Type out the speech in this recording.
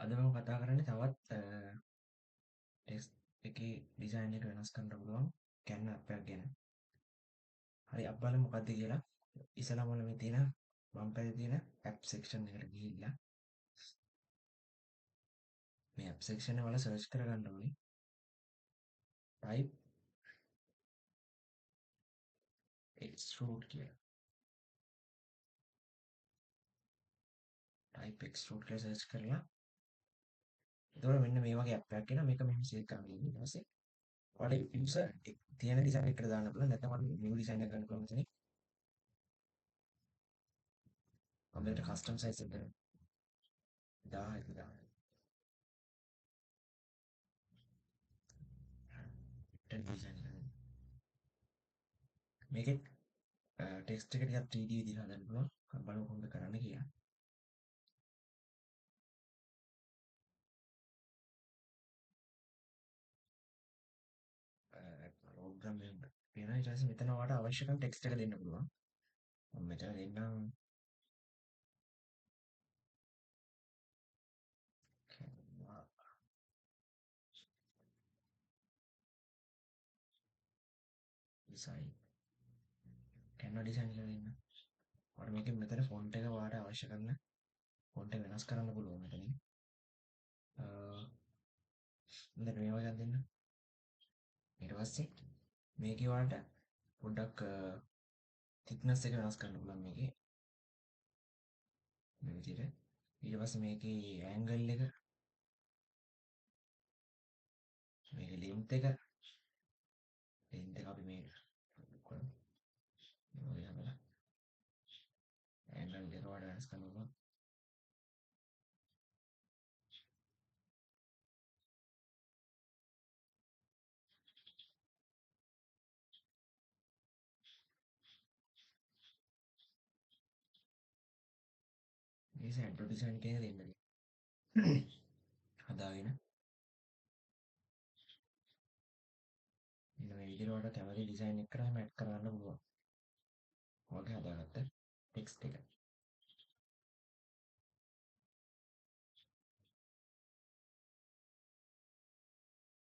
අද මම කතා කරන්නේ තවත් ටෙක්ස්ට් එකේ ඩිසයින් එක වෙනස් කරන්න පුළුවන් Canva app එකක් ගැන. හරි අපි බලමු මොකක්ද කියලා. ඉස්සෙල්ලාම ඔයාලා මේ තියෙන වම් පැත්තේ තියෙන app section එකට ගිහිල්ලා මේ app section එක වල search කරගන්න ඕනේ type extrude කියලා. type extrude කියලා search කරලා එතකොට මෙන්න මේ වගේ app එකක් එනවා. මේක මෙහෙම save කරන්න ඕනේ. ඊට පස්සේ ඔයාලා user තියෙන design එකට දාන්න පුළුවන්. නැත්නම් ඔයාලා new design එකක් ගන්න පුළුවන් මෙතනින්. මම මේකට custom size එක 1000 දාන්න. design එක. මේකෙත් ටෙක්ස්ට් එක ටිකක් 3D විදිහට හදන්න පුළුවන්. අපි බලමු කොහොමද කරන්න කියලා. ප්‍රෝග්‍රෑම් එක වෙන ඊට පස්සේ මෙතන ඔයාලට අවශ්‍ය කරන ටෙක්ස්ට් එක දෙන්න පුළුවන්. මම මෙතන දෙන්නම් Canva design. Canva design කියලා දෙන්න. ඔයාලා මේකෙන් මෙතන ෆොන්ට් එක ඔයාලට අවශ්‍ය කරන ෆොන්ට් එක වෙනස් කරන්න පුළුවන් මෙතනින්. මෙතන මේ වගේ දෙන්න. ඊට පස්සේ මේකේ ඔයාලට පොඩ්ඩක් thickness එක වෙනස් කරන්න පුළුවන් මේකේ. මේ විදිහට. ඊට පස්සේ මේකේ angle එක මේකේ length එක අපි මේ කරමු. මේ වගේ හදලා angle එක ඔයාලට වෙනස් කරන්න පුළුවන්. මේ සැන්ටෝ ඩිසයින් කියන දෙන්න හදාගෙන මෙන්න මේ විදිහට ඔයාලට කැමති ඩිසයින් එක කරාම ඇඩ් කරගන්න පුළුවන්. ඔයාගේ හදාගත්ත ටෙක්ස්ට් එක.